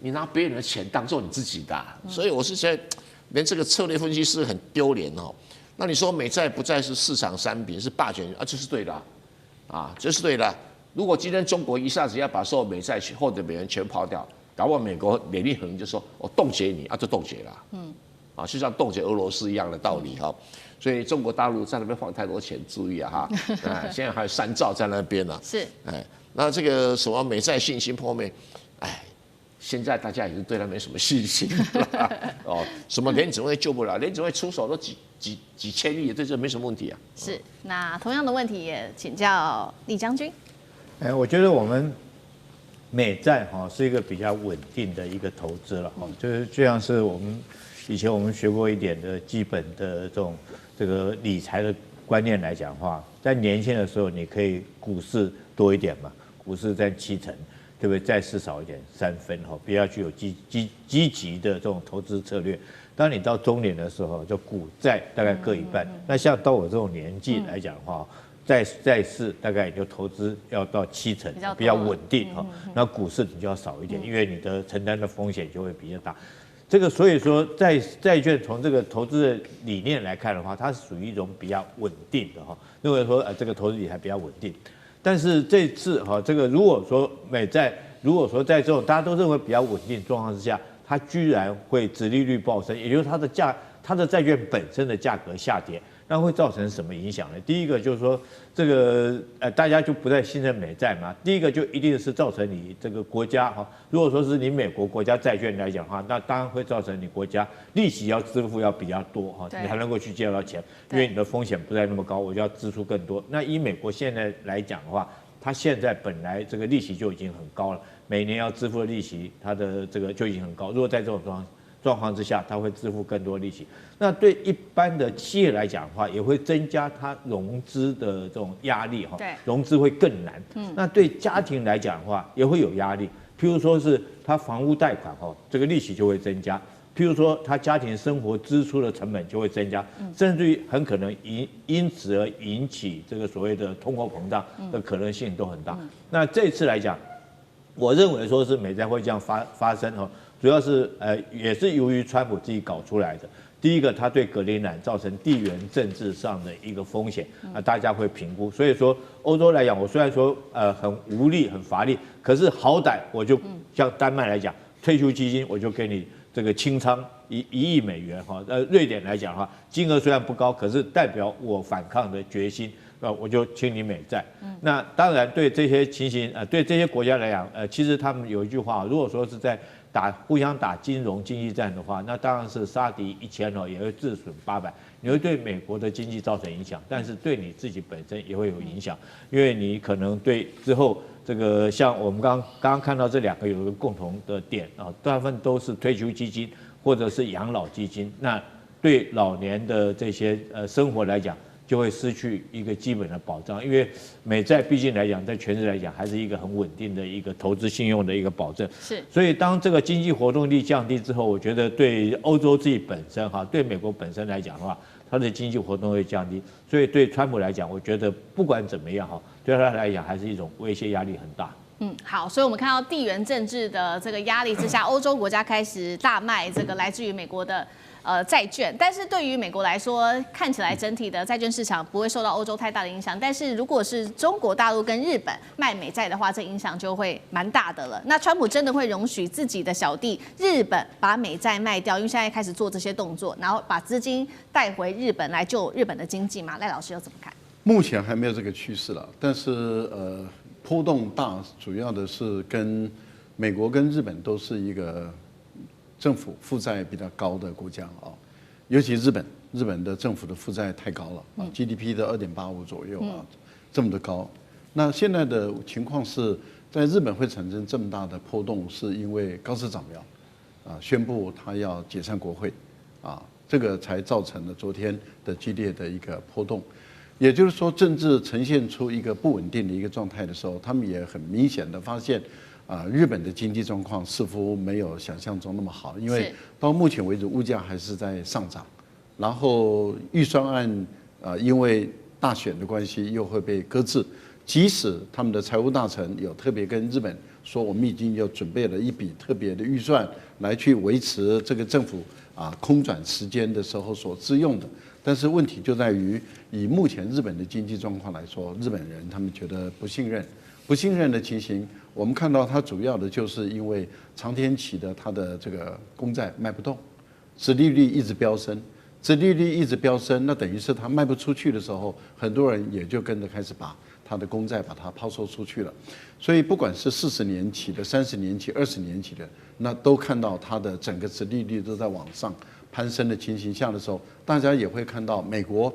你拿别人的钱当做你自己的所以我是觉得，连这个策略分析师很丢脸哦。那你说美债不再是市场商品，是霸权啊，这是对的啊，这是对的。如果今天中国一下子要把所有美债或者美元全抛掉，搞不好美国脸一横就说我冻结你啊，就冻结了，就像冻结俄罗斯一样的道理哈。所以中国大陆在那边放太多钱，注意啊哈，现在还有3兆在那边呢。是，那这个什么美债信心破灭，现在大家已经对他没什么信心了哦，什么联准会救不了，联准会出手都几千亿，对这没什么问题啊。是，那同样的问题也请教李将军。我觉得我们美债是一个比较稳定的一个投资了就是就像是以前我们学过一点的基本的这个理财的观念来讲的话，在年轻的时候你可以股市多一点嘛，股市占7成。对不对？债市少一点3分不要具有积极的这种投资策略。当你到中年的时候，就股债大概各一半。那像到我这种年纪来讲的话，债市大概你就投资要到7成，比较稳定那股市你就要少一点，因为你的承担的风险就会比较大。这个所以说债券从这个投资的理念来看的话，它是属于一种比较稳定的认为说这个投资理财比较稳定。但是这次这个如果说美债，如果说在这种大家都认为比较稳定状况之下，它居然会殖利率暴升，也就是它的债券本身的价格下跌，那会造成什么影响呢？第一个就是说，这个大家就不再信任美债嘛。第一个就一定是造成你这个国家哈，如果说是你美国国家债券来讲的话，那当然会造成你国家利息要支付要比较多哈，你才能够去借到钱，因为你的风险不再那么高，我就要支出更多。那以美国现在来讲的话，它现在本来这个利息就已经很高了，每年要支付的利息，它的这个就已经很高。如果在这种状况之下，它会支付更多利息。那对一般的企业来讲的话，也会增加它融资的这种压力哈，融资会更难。那对家庭来讲的话，也会有压力。譬如说是它房屋贷款哈，这个利息就会增加。譬如说，他家庭生活支出的成本就会增加，甚至于很可能因此而引起这个所谓的通货膨胀的可能性都很大。那这次来讲，我认为说是美债会这样发生哦，主要是也是由于川普自己搞出来的。第一个，他对格陵兰造成地缘政治上的一个风险啊，大家会评估。所以说，欧洲来讲，我虽然说很无力、很乏力，可是好歹我就像丹麦来讲，退休基金我就给你这个清仓1亿美元哈。瑞典来讲的话，金额虽然不高，可是代表我反抗的决心。我就清理美债。那当然对这些情形，对这些国家来讲，其实他们有一句话，如果说是在互相打金融经济战的话，那当然是杀敌1000哦，也会自损800，你会对美国的经济造成影响，但是对你自己本身也会有影响，因为你可能对之后这个像我们刚刚看到这2个有一个共同的点啊，大部分都是退休基金或者是养老基金，那对老年的这些生活来讲，就会失去一个基本的保障，因为美债毕竟来讲，在全世界来讲，还是一个很稳定的一个投资信用的一个保证。是，所以当这个经济活动力降低之后，我觉得对欧洲自己本身哈，对美国本身来讲的话，它的经济活动会降低，所以对川普来讲，我觉得不管怎么样哈，对他来讲还是一种威胁压力很大。好，所以我们看到地缘政治的这个压力之下，欧洲国家开始大卖这个来自于美国的债券，但是对于美国来说，看起来整体的债券市场不会受到欧洲太大的影响。但是如果是中国大陆跟日本卖美债的话，这影响就会蛮大的了。那川普真的会容许自己的小弟日本把美债卖掉，因为现在开始做这些动作，然后把资金带回日本来救日本的经济嘛？赖老师又怎么看？目前还没有这个趋势了，但是波动大，主要的是跟美国跟日本都是一个政府负债比较高的国家啊，尤其日本的政府的负债太高了啊 ，GDP 的2.85左右啊，这么的高。那现在的情况是在日本会产生这么大的波动，是因为高市早苗宣布他要解散国会啊，这个才造成了昨天的激烈的一个波动。也就是说，政治呈现出一个不稳定的一个状态的时候，他们也很明显的发现，日本的经济状况似乎没有想象中那么好，因为到目前为止物价还是在上涨，然后预算案因为大选的关系又会被搁置，即使他们的财务大臣有特别跟日本说，我们已经有准备了一笔特别的预算来去维持这个政府空转时间的时候所支用的。但是问题就在于，以目前日本的经济状况来说，日本人他们觉得不信任的情形，我们看到它主要的就是因为长天期的它的这个公债卖不动，殖利率一直飙升，那等于是它卖不出去的时候，很多人也就跟着开始把它的公债把它抛售出去了。所以不管是40年期的、30年期、20年期的，那都看到它的整个殖利率都在往上攀升的情形下的时候，大家也会看到美国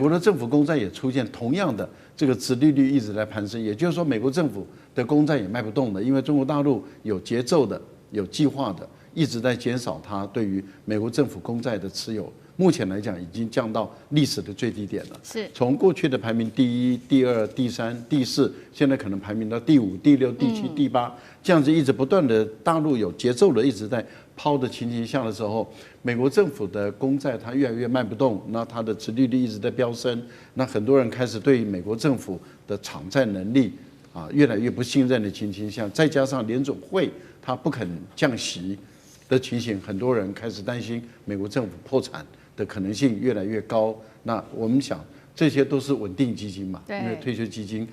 的政府公债也出现同样的这个殖利率一直在攀升，也就是说美国政府的公债也卖不动的，因为中国大陆有节奏的、有计划的一直在减少它对于美国政府公债的持有。目前来讲已经降到历史的最低点了，是从过去的排名第1、第2、第3、第4，现在可能排名到第5、第6、第7、第8，这样子一直不断的大陆有节奏的一直在抛的情形下的时候，美国政府的公债它越来越卖不动，那它的殖利率一直在飙升，那很多人开始对美国政府的偿债能力越来越不信任的情形下，再加上联总会它不肯降息的情形，很多人开始担心美国政府破产的可能性越来越高。那我们想，这些都是稳定基金嘛，因为退休基金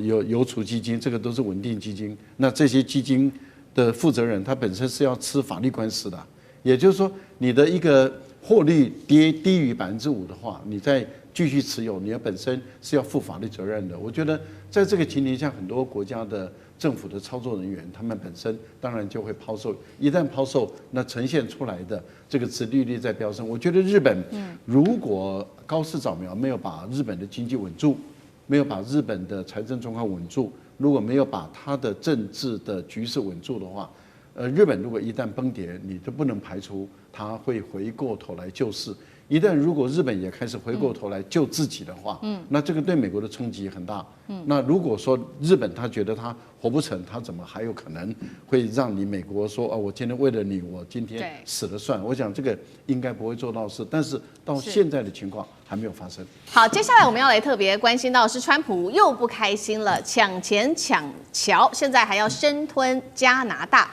有储基金，这个都是稳定基金。那这些基金的负责人，他本身是要吃法律官司的，也就是说，你的一个获利低于5%的话，你在继续持有，你本身是要负法律责任的。我觉得在这个情形下，很多国家的政府的操作人员，他们本身当然就会抛售，一旦抛售，那呈现出来的这个殖利率在飙升。我觉得日本如果高市早苗没有把日本的经济稳住，没有把日本的财政状况稳住，如果没有把它的政治的局势稳住的话，日本如果一旦崩跌，你都不能排除它会回过头来救市。一旦如果日本也开始回过头来救自己的话，那这个对美国的冲击很大。那如果说日本他觉得他活不成，他怎么还有可能会让你美国说我今天为了你，我今天死了算？我想这个应该不会做到事，但是到现在的情况还没有发生。好，接下来我们要来特别关心到是川普又不开心了，抢钱抢桥，现在还要生吞加拿大。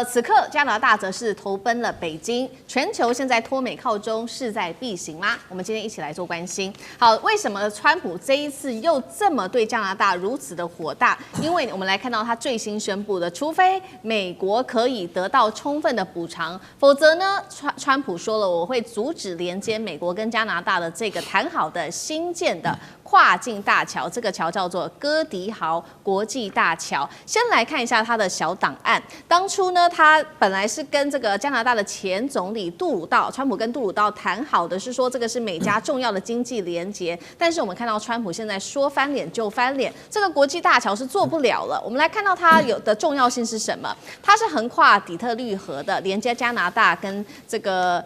此刻加拿大则是投奔了北京，全球现在脱美靠中，势在必行啦。我们今天一起来做关心。好，为什么川普这一次又这么对加拿大如此的火大？因为我们来看到他最新宣布的，除非美国可以得到充分的补偿，否则呢，川普说了，我会阻止连接美国跟加拿大的这个谈好的新建的跨境大桥，这个桥叫做哥迪豪国际大桥。先来看一下他的小档案。当初呢，他本来是跟这个加拿大的前总理杜鲁道，川普跟杜鲁道谈好的是说这个是美加重要的经济连结，但是我们看到川普现在说翻脸就翻脸，这个国际大桥是做不了了。我们来看到它有的重要性是什么？它是横跨底特律河的，连接加拿大跟这个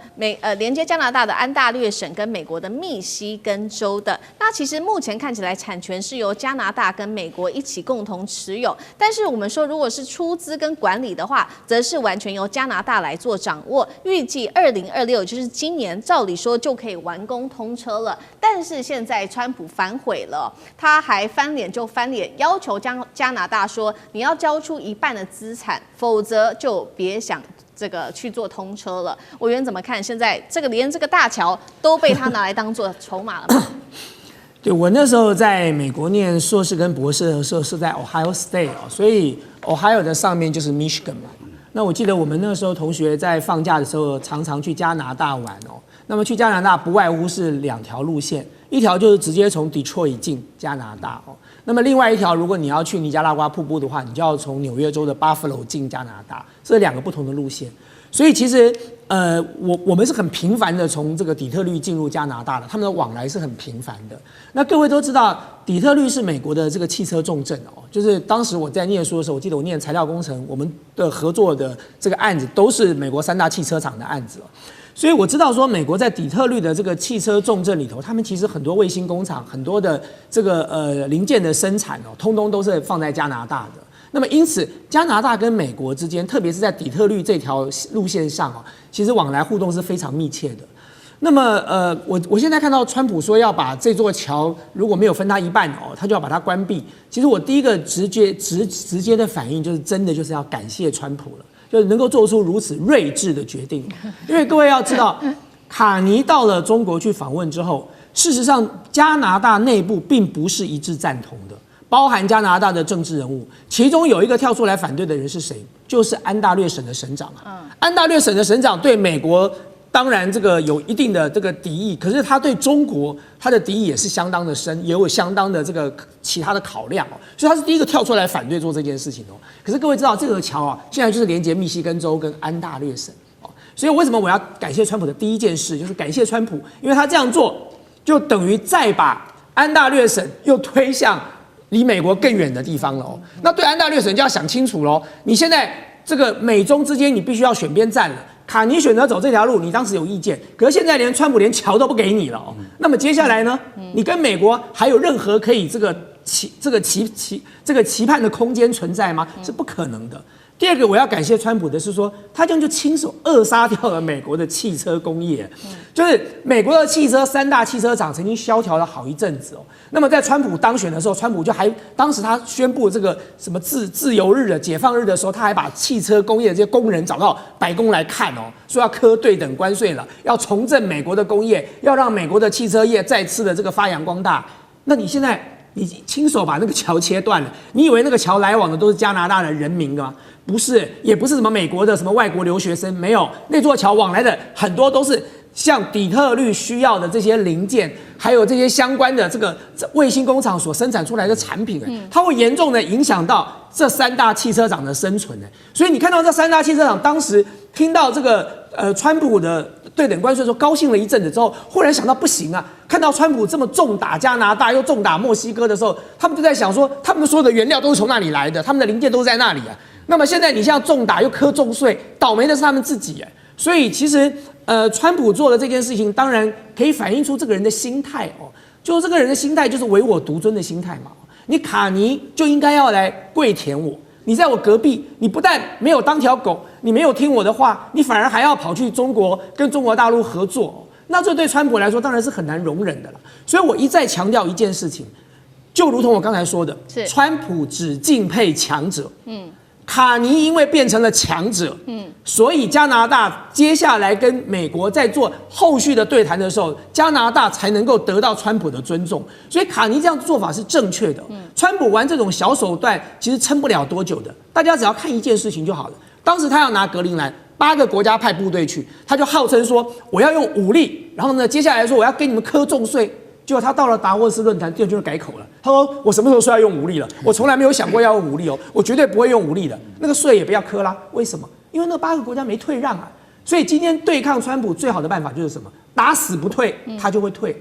连接加拿大的安大略省跟美国的密西根州的。那其实目前看起来产权是由加拿大跟美国一起共同持有，但是我们说如果是出资跟管理的话，则是完全由加拿大来做掌握。预计2026，就是今年，照理说就可以完工通车了。但是现在川普反悔了，他还翻脸就翻脸，要求加拿大说你要交出一半的资产，否则就别想这个去做通车了。委员怎么看？现在这个连这个大桥都被他拿来当做筹码了吗？对，我那时候在美国念硕士跟博士的时候是在 Ohio State 所以 Ohio 的上面就是 Michigan 嘛。那我记得我们那时候同学在放假的时候常常去加拿大玩那么去加拿大不外乎是2条路线，一条就是直接从 Detroit 进加拿大那么另外一条，如果你要去尼加拉瓜瀑布的话，你就要从纽约州的 Buffalo 进加拿大，这2个不同的路线。所以其实我们是很频繁的从这个底特律进入加拿大的，他们的往来是很频繁的。那各位都知道，底特律是美国的这个汽车重镇就是当时我在念书的时候，我记得我念材料工程，我们的合作的这个案子都是美国3大汽车厂的案子所以我知道说，美国在底特律的这个汽车重镇里头，他们其实很多卫星工厂，很多的这个零件的生产通通都是放在加拿大的。那么因此，加拿大跟美国之间，特别是在底特律这条路线上其实往来互动是非常密切的。那么我现在看到川普说要把这座桥如果没有分他一半他就要把它关闭。其实我第一个直接的反应就是真的就是要感谢川普了，就是能够做出如此睿智的决定。因为各位要知道，卡尼到了中国去访问之后，事实上加拿大内部并不是一致赞同的。包含加拿大的政治人物，其中有一个跳出来反对的人是谁？就是安大略省的省长安大略省的省长对美国当然这个有一定的这个敌意，可是他对中国他的敌意也是相当的深，也有相当的这个其他的考量所以他是第一个跳出来反对做这件事情可是各位知道，这个桥现在就是连接密西根州跟安大略省所以为什么我要感谢川普的第一件事就是感谢川普，因为他这样做就等于再把安大略省又推向离美国更远的地方了那对安大略省就要想清楚咯，你现在这个美中之间你必须要选边站了。卡尼选择走这条路，你当时有意见，可是现在连川普连桥都不给你了那么接下来呢？你跟美国还有任何可以这个期盼的空间存在吗？是不可能的。第二个我要感谢川普的是说，他这样就亲手扼杀掉了美国的汽车工业，就是美国的汽车3大汽车厂曾经萧条了好一阵子那么在川普当选的时候，川普就还当时他宣布这个什么自由日的解放日的时候，他还把汽车工业的这些工人找到白宫来看说要课对等关税了，要重振美国的工业，要让美国的汽车业再次的这个发扬光大。那你现在你亲手把那个桥切断了，你以为那个桥来往的都是加拿大的人民吗？不是，也不是什么美国的什么外国留学生，没有，那座桥往来的很多都是像底特律需要的这些零件，还有这些相关的这个卫星工厂所生产出来的产品，它会严重的影响到这3大汽车厂的生存。所以你看到这3大汽车厂当时听到这个川普的对等关税的时候，高兴了一阵子之后，忽然想到不行啊！看到川普这么重打加拿大又重打墨西哥的时候，他们就在想说，他们所有的原料都是从那里来的，他们的零件都在那里啊。那么现在你像重打又课重税，倒霉的是他们自己。所以其实川普做的这件事情，当然可以反映出这个人的心态哦，就是这个人的心态就是唯我独尊的心态嘛。你卡尼就应该要来跪舔我，你在我隔壁，你不但没有当条狗，你没有听我的话，你反而还要跑去中国跟中国大陆合作，那这对川普来说当然是很难容忍的了。所以我一再强调一件事情，就如同我刚才说的，川普只敬佩强者，卡尼因为变成了强者，所以加拿大接下来跟美国在做后续的对谈的时候，加拿大才能够得到川普的尊重。所以卡尼这样做法是正确的。川普玩这种小手段，其实撑不了多久的。大家只要看一件事情就好了。当时他要拿格陵兰，8个国家派部队去，他就号称说我要用武力，然后呢，接下来说我要给你们课重税。结果他到了达沃斯论坛，第二天就改口了。他说：“我什么时候说要用武力了？我从来没有想过要用武力哦，我绝对不会用武力的。那个税也不要课啦。为什么？因为那8个国家没退让啊。所以今天对抗川普最好的办法就是什么？打死不退，他就会退。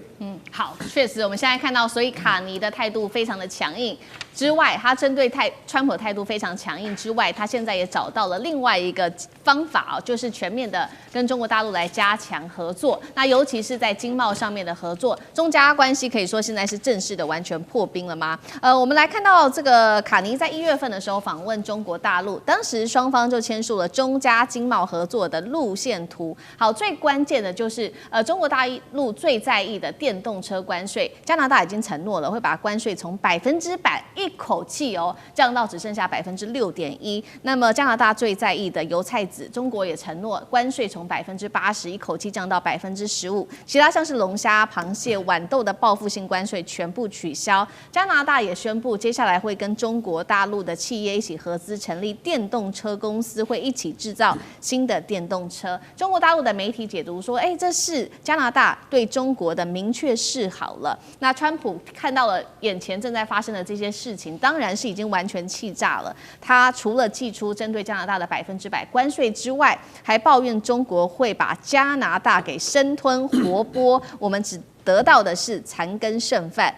好，确实我们现在看到，所以卡尼的态度非常的强硬。之外，他针对川普的态度非常强硬之外，他现在也找到了另外一个方法就是全面的跟中国大陆来加强合作。那尤其是在经贸上面的合作，中加关系可以说现在是正式的完全破冰了吗？我们来看到这个卡尼在1月份的时候访问中国大陆，当时双方就签署了中加经贸合作的路线图。好，最关键的就是中国大陆最在意的电动车关税，加拿大已经承诺了会把关税从100%一口气降到只剩下6.1%。那么加拿大最在意的油菜籽，中国也承诺关税从80%一口气降到15%。其他像是龙虾、螃蟹、豌豆的报复性关税全部取消。加拿大也宣布，接下来会跟中国大陆的企业一起合资成立电动车公司，会一起制造新的电动车。中国大陆的媒体解读说，这是加拿大对中国的明确示好了。那川普看到了眼前正在发生的这些事情，当然是已经完全气炸了。他除了祭出针对加拿大的100%关税之外，还抱怨中国会把加拿大给生吞活剥，我们只得到的是残羹剩饭。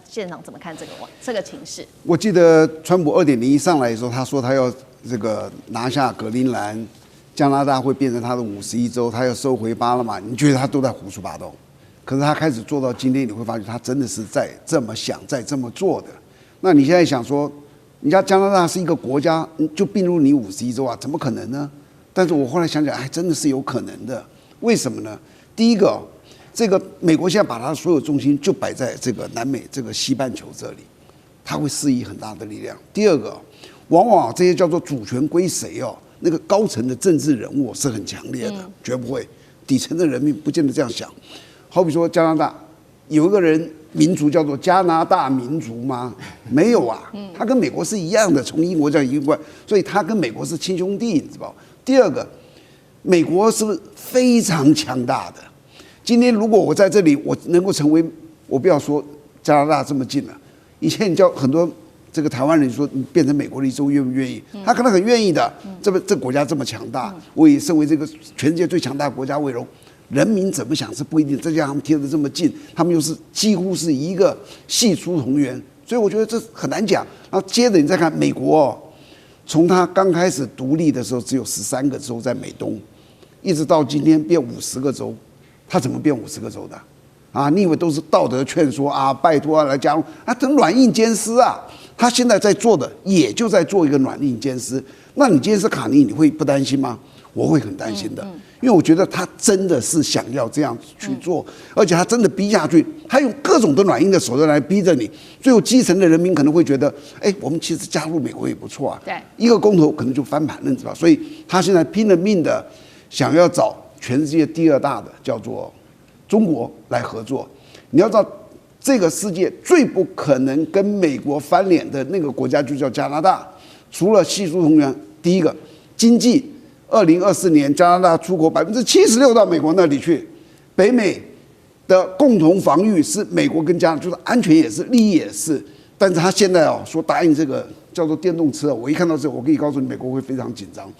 县长怎么看这个情势？我记得川普2.0上来的时候，他说他要这个拿下格陵兰，加拿大会变成他的51州，他要收回巴拿马。你觉得他都在胡说八道？可是他开始做到今天，你会发现他真的是在这么想，在这么做的。那你现在想说，人家加拿大是一个国家，就并入你51州啊？怎么可能呢？但是我后来想想，真的是有可能的。为什么呢？第一个，这个美国现在把它所有重心就摆在这个南美这个西半球这里，它会施以很大的力量。第二个，往往这些叫做主权归谁那个高层的政治人物是很强烈的，绝不会，底层的人民不见得这样想。好比说加拿大有一个人民族叫做加拿大民族吗？没有啊，他跟美国是一样的，从英国这样移过来，所以他跟美国是亲兄弟，你知道。第二个，美国是不是非常强大的？今天如果我在这里，我能够成为，我不要说加拿大这么近了，以前你叫很多这个台湾人说你变成美国的一州愿不愿意？他可能很愿意的。这个国家这么强大，我以身为这个全世界最强大的国家为荣。人民怎么想是不一定，再加上他们贴得这么近，他们又是几乎是一个系出同源，所以我觉得这很难讲。然后接着你再看美国从他刚开始独立的时候只有13个州在美东，一直到今天变50个州，他怎么变50个州的？你以为都是道德劝说拜托来加入等软硬兼施啊？他现在在做的也就在做一个软硬兼施。那你今天是卡尼，你会不担心吗？我会很担心的，因为我觉得他真的是想要这样去做，而且他真的逼下去，他用各种的软硬的手段来逼着你，最后基层的人民可能会觉得，我们其实加入美国也不错啊，对，一个公投可能就翻盘了，你知道吧？所以他现在拼了命的想要找全世界第2大的叫做中国来合作。你要知道，这个世界最不可能跟美国翻脸的那个国家就叫加拿大，除了系出同源，第一个经济。2024年加拿大出口76%到美国那里去，北美的共同防御是美国跟加拿大，就是安全也是，利益也是。但是他现在说答应这个叫做电动车，我一看到这个，我可以告诉你，美国会非常紧张，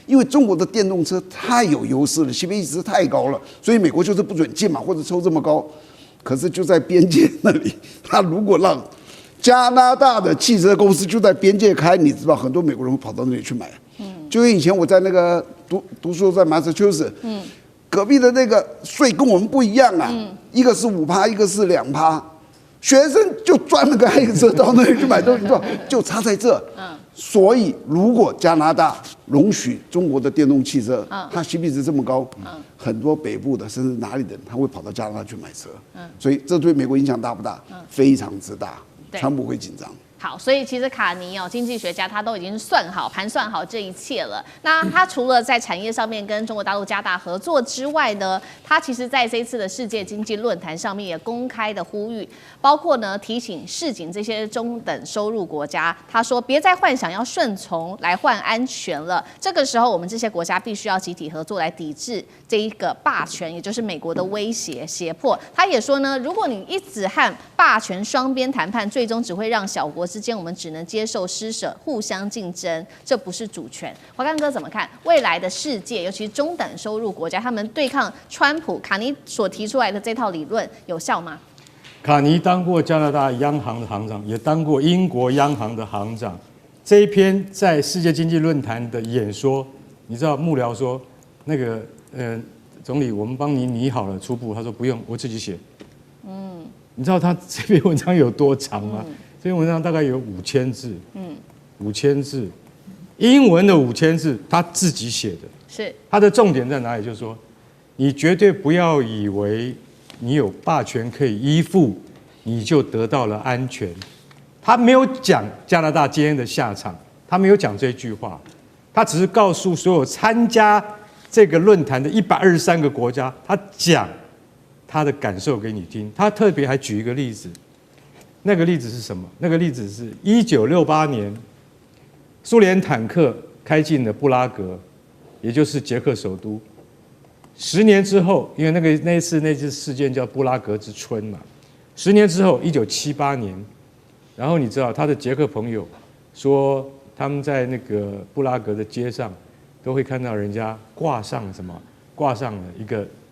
因为中国的电动车太有优势了，CPI值太高了，所以美国就是不准进嘛，或者抽这么高。可是就在边界那里，他如果让加拿大的汽车公司就在边界开，你知道很多美国人会跑到那里去买。就跟以前我在那个读书在马萨诸塞，隔壁的那个税跟我们不一样啊，一个是5%，一个是2%，学生就专门开一个车到那里去买东西，就差在这。所以如果加拿大容许中国的电动汽车，它 CP 值这么高，很多北部的甚至哪里的人，他会跑到加拿大去买车。所以这对美国影响大不大？非常之大。川普会紧张。好，所以其实卡尼经济学家他都已经盘算好这一切了。那他除了在产业上面跟中国大陆加大合作之外呢，他其实在这一次的世界经济论坛上面也公开的呼吁，包括呢提醒示警这些中等收入国家，他说别再幻想要顺从来换安全了，这个时候我们这些国家必须要集体合作来抵制这一个霸权，也就是美国的威胁胁迫。他也说呢，如果你一直和霸权双边谈判，最终只会让小国之间我们只能接受施舍，互相竞争，这不是主权。华干哥怎么看未来的世界，尤其是中等收入国家，他们对抗川普卡尼所提出来的这套理论有效吗？卡尼当过加拿大央行的行长，也当过英国央行的行长。这一篇在世界经济论坛的演说，你知道幕僚说那个总理，我们帮你拟好了初步，他说不用，我自己写。你知道他这篇文章有多长吗？这篇文章大概有5000字，5000字，英文的5000字，他自己写的。是。他的重点在哪里？就是说，你绝对不要以为你有霸权可以依附，你就得到了安全。他没有讲加拿大今天的下场，他没有讲这句话，他只是告诉所有参加这个论坛的123个国家，他讲他的感受给你听。他特别还举一个例子，那个例子是什么？那个例子是1968年，苏联坦克开进了布拉格，也就是捷克首都。10年之后，因为那次事件叫布拉格之春嘛。10年之后，1978年，然后你知道他的捷克朋友说，他们在那个布拉格的街上都会看到人家挂上了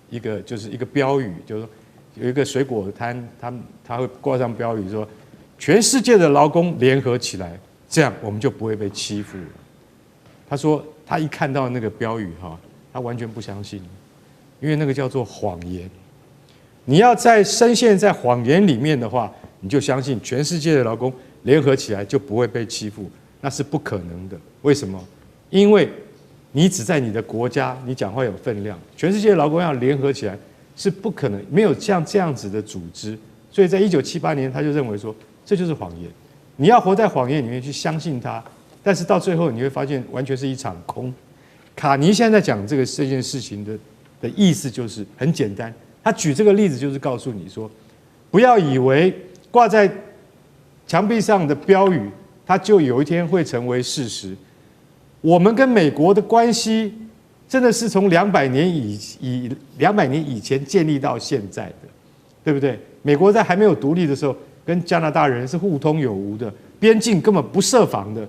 一个就是一个标语，就是说有一个水果摊，他会挂上标语说，全世界的劳工联合起来，这样我们就不会被欺负了。他说他一看到那个标语他完全不相信，因为那个叫做谎言。你要深陷在谎言里面的话，你就相信全世界的劳工联合起来就不会被欺负，那是不可能的。为什么？因为你只在你的国家，你讲话有分量。全世界的劳工要联合起来是不可能，没有像这样子的组织。所以在1978年，他就认为说这就是谎言。你要活在谎言里面去相信它，但是到最后你会发现完全是一场空。卡尼现在讲这件事情的意思就是很简单，他举这个例子就是告诉你说，不要以为挂在墙壁上的标语，它就有一天会成为事实。我们跟美国的关系真的是从200年以前建立到现在的，对不对？美国在还没有独立的时候，跟加拿大人是互通有无的，边境根本不设防的。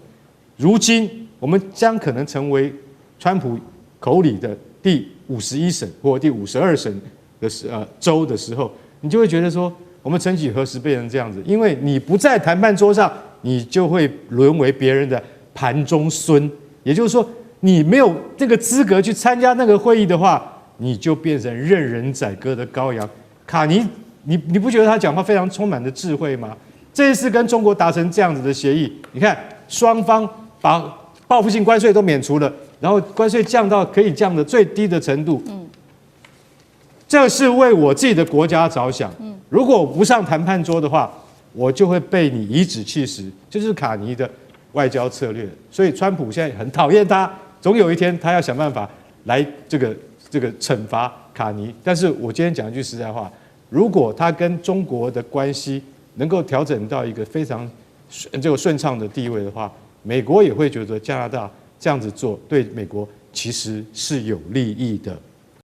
如今我们将可能成为川普口里的第51省或第52省的州的时候，你就会觉得说，我们曾几何时变成这样子？因为你不在谈判桌上，你就会沦为别人的盘中孙。也就是说，你没有这个资格去参加那个会议的话，你就变成任人宰割的羔羊。卡尼，你不觉得他讲话非常充满的智慧吗？这一次跟中国达成这样子的协议，你看双方把报复性关税都免除了，然后关税降到可以降的最低的程度。这是为我自己的国家着想。如果我不上谈判桌的话，我就会被你颐指气使，这就是卡尼的外交策略。所以川普现在很讨厌他，总有一天他要想办法来这个惩罚卡尼。但是我今天讲一句实在话，如果他跟中国的关系能够调整到一个非常顺畅的地位的话，美国也会觉得加拿大这样子做对美国其实是有利益的。